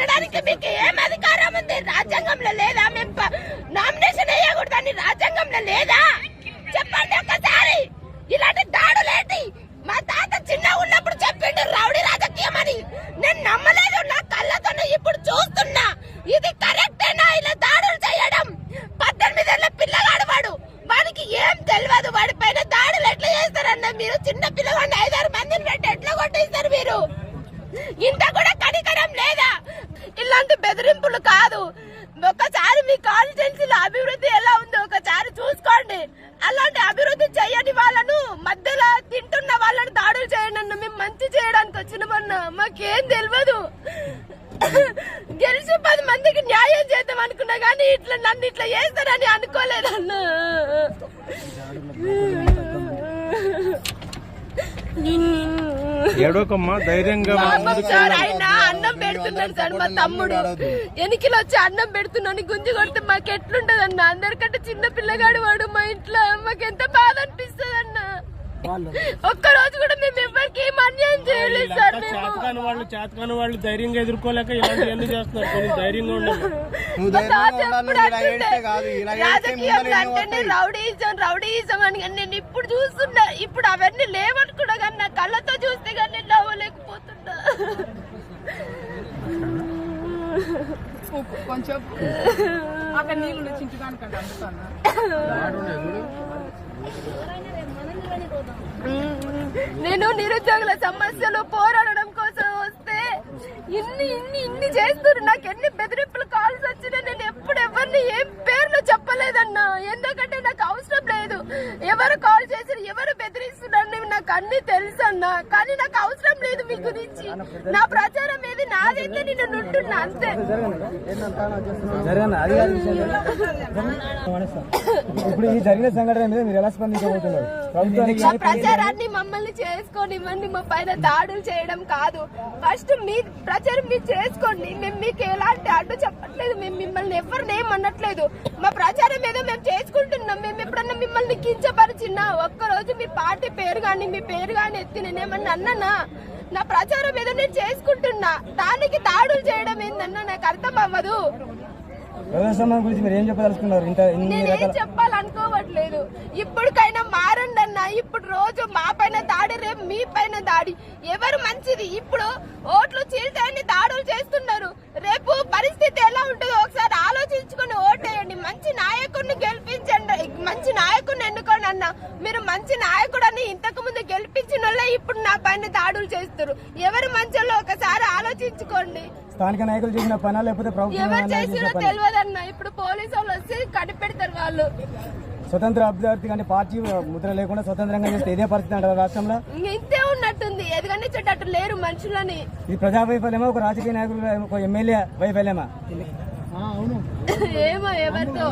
అనడానికి మీకు ఏం అధికారం ఉంది? రాజ్యాంగంలో లేదా? మేము నామినేషన్ వేయకూడదని రాజ్యాంగంలో లేదా? చెప్పండి ఒక్కసారి. ఇలాంటి దాడులేంటి? మా తాత చిన్న ఉన్నప్పుడు చెప్పిండు రౌడీ రాజకీయం అని. నేను నమ్మలేదు, నా కళ్ళతోనే ఇప్పుడు చూస్తున్నా. ఇది కరెక్టేనా ఇలా దాడులు చేయడం? 18 ఏళ్ల పిల్లగాడు వాడు, వాడికి ఏం తెలియదు. వాడి పైన దాడులు ఎట్లా చేస్తారన్న మీరు? చిన్న పిల్లగాడిని 5-6 మందిని పెట్టి ఎట్లా కొట్టేస్తారు మీరు? ఇంత కూడా కనికరం లేదా? ఇలాంటి బెదిరింపులు కాదు. ఒకసారి మీ కాన్స్టిట్యున్సీలో అభివృద్ధి ఎలా ఉందో ఒకసారి చూసుకోండి. అలాంటి అభివృద్ధి చేయని వాళ్ళను, మధ్యలో తింటున్న వాళ్ళను దాడులు చేయండి అన్న. మేము మంచి చేయడానికి వచ్చినామన్నా, మాకేం తెలియదు. గెలిచి 10 మందికి న్యాయం చేద్దాం అనుకున్నా గానీ ఇట్లా నన్ను ఇట్లా చేస్తారని అనుకోలేదన్నా. ఏడోకమ్మా, ధైర్యంగా. ఆయన అన్నం పెడుతున్నాడు సార్, మా తమ్ముడు ఎనికిలో వచ్చి అన్నం పెడుతున్నాను గుంజి కొడితే మాకు ఎట్లుంటది అన్న? అందరికంటే చిన్న పిల్లగాడు వాడు మా ఇంట్లో. మాకు ఎంత బాధ అనిపిస్తుంది అన్న. ఒక్క రోజు కూడా మేము ఎవరికి ఏం అన్యాయం చేయలేదు సార్. చేతకాని వాళ్ళు ధైర్యంగా ఎదుర్కోలేక ఇలాంటివన్నీ చేస్తున్నారు. కొంచెం ధైర్యంగా ఉండాలి. రాజకీయంలో అంటేనే రౌడీయిజం అని నేను ఇప్పుడు చూస్తున్నా. ఇప్పుడు అవన్నీ లేవనుకున్నా కానీ నా కళ్ళతో చూస్తే కానీ నేను నవ్వలేకపోతున్నా. కొంచెం అక్కడ నీళ్ళు చించుకానికండి అందుకన్నా. నేను నిరుద్యోగుల సమస్యలు పోరాడడం కోసం వస్తే ఇన్ని చేస్తున్నారు. నాకు ఎన్ని బెదిరింపులు కాల్స్ వచ్చినా నేను ఎప్పుడు ఎవరిని ఏం పేర్లు చెప్పలేదన్నా. ఎందుకంటే నాకు అవసరం లేదు. ఎవరు కాల్ చేసి ఎవరు బెదిరిస్తున్నారు నాకు అన్ని తెలుసు అన్నా. కానీ నాకు అవసరం లేదు మీ గురించి. నా ప్రచారం ఏది నాదైతే నేను నుంటున్నా అంతే. ఇప్పుడు ఈ జరిగిన సంఘటన మీద మీరు ఎలా స్పందించబోతున్నారు? ప్రచారాన్ని మమ్మల్ని చేసుకోనివ్వండి. మా పైన దాడులు చేయడం కాదు. ఫస్ట్ మీ ప్రచారం మీరు చేసుకోండి. మేము మీకు ఎలాంటి అడ్డు చెప్పట్లేదు. మేము మిమ్మల్ని ఎవరిని ఏమనట్లేదు. మా ప్రచారం ఏదో మేము చేసుకుంటున్నాం. మేము ఎప్పుడన్నా మిమ్మల్ని కించపరిచినా ఒక్కరోజు మీ పార్టీ పేరు గాని మీ పేరు గాని ఎత్తి నేనేమన్నా అన్నానా? నా ప్రచారం ఏదో నేను చేసుకుంటున్నా. దానికి దాడులు చేయడం ఏందన్నా నాకు అర్థం అవ్వదు. నేనేం చెప్పాలనుకోవట్లేదు. ఇప్పటికైనా మారండి అన్న. ఇప్పుడు రోజు మా పైన దాడి, రేపు మీ పైన దాడి. ఎవరు మంచిది? ఇప్పుడు ఓట్లు చీల్తాయని దాడులు చేస్తున్నారు. రేపు పరిస్థితి ఎలా ఉంటుందో ఒకసారి ఆలోచించుకుని ఓటేయండి. మంచి నాయకుడిని గెలిపించండి. మంచి నాయకుడిని ఎన్నుకోండి అన్న. మీరు మంచి నాయకుడు అని ఇంతకు ముందు గెలిపించిన వాళ్ళే ఇప్పుడు నా పైన దాడులు చేస్తారు. ఎవరు మంచోళ్ళో ఒకసారి ఆలోచించుకోండి. స్థానిక నాయకులు చేసిన పనా లేకపోతే ఎవరు చేసినో తెలియదన్న. ఇప్పుడు పోలీసు వాళ్ళు వచ్చి కనిపెడతారు. వాళ్ళు స్వతంత్ర అభ్యర్థి కంటే పార్టీ ముద్ర లేకుండా స్వతంత్రంగా చేస్తే ఇదే పరిస్థితి అంటారు రాష్ట్రంలో. ఇంతే ఉన్నట్టుంది. ఎదుగనిచ్చేటట్టు లేరు మనుషులని. ఇది ప్రజా వైఫల్యమా, ఒక రాజకీయ నాయకులు, ఒక ఎమ్మెల్యే వైఫల్యమా? అవును, ఏమో ఎవరితో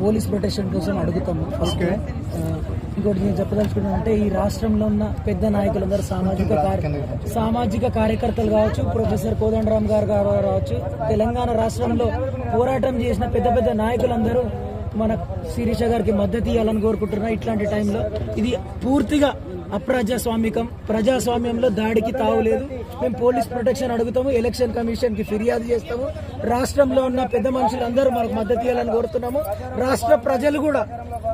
పోలీస్ ప్రొటెక్షన్ కోసం అడుగుతాము. ఫస్ట్ ఇంకోటి నేను చెప్పదలుచుకున్నాను అంటే, ఈ రాష్ట్రంలో ఉన్న పెద్ద నాయకులందరూ సామాజిక కార్యకర్తలు కావచ్చు, ప్రొఫెసర్ కోదండరామ్ గారు కావచ్చు, తెలంగాణ రాష్ట్రంలో పోరాటం చేసిన పెద్ద పెద్ద నాయకులందరూ మన శిరీష గారికి మద్దతు ఇవ్వాలని కోరుకుంటున్నారు. ఇట్లాంటి టైంలో ఇది పూర్తిగా అప్రజాస్వామికం. ప్రజాస్వామ్యంలో దాడికి తావులేదు. మేము పోలీస్ ప్రొటెక్షన్ అడుగుతాము. ఎలక్షన్ కమిషన్ కి ఫిర్యాదు చేస్తాము. రాష్ట్రంలో ఉన్న పెద్ద మనుషులందరూ మనకు మద్దతు ఇవ్వాలని కోరుతున్నాము. రాష్ట్ర ప్రజలు కూడా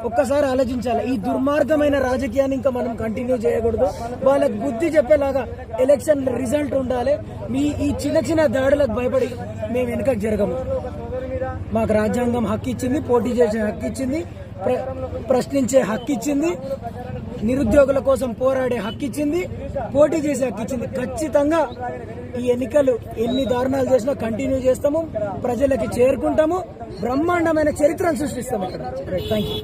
ఒక్కసారి ఆలోచించాలి. ఈ దుర్మార్గమైన రాజకీయాన్ని ఇంకా మనం కంటిన్యూ చేయకూడదు. వాళ్ళకి బుద్ధి చెప్పేలాగా ఎలక్షన్ రిజల్ట్ ఉండాలి. ఈ చిన్న చిన్న దాడులకు భయపడి మేము వెనుకకు జరగము. మాకు రాజ్యాంగం హక్కు ఇచ్చింది, పోటీ చేసే హక్కు ఇచ్చింది, ప్రశ్నించే హక్కు ఇచ్చింది, నిరుద్యోగుల కోసం పోరాడే హక్కు ఇచ్చింది, పోటీ చేసే హక్కు ఇచ్చింది. ఖచ్చితంగా ఈ ఎన్నికలు ఎన్ని దారుణాలు చేసినా కంటిన్యూ చేస్తాము. ప్రజలకి చేరుకుంటాము. బ్రహ్మాండమైన చరిత్రను సృష్టిస్తాము ఇక్కడ. Thank you.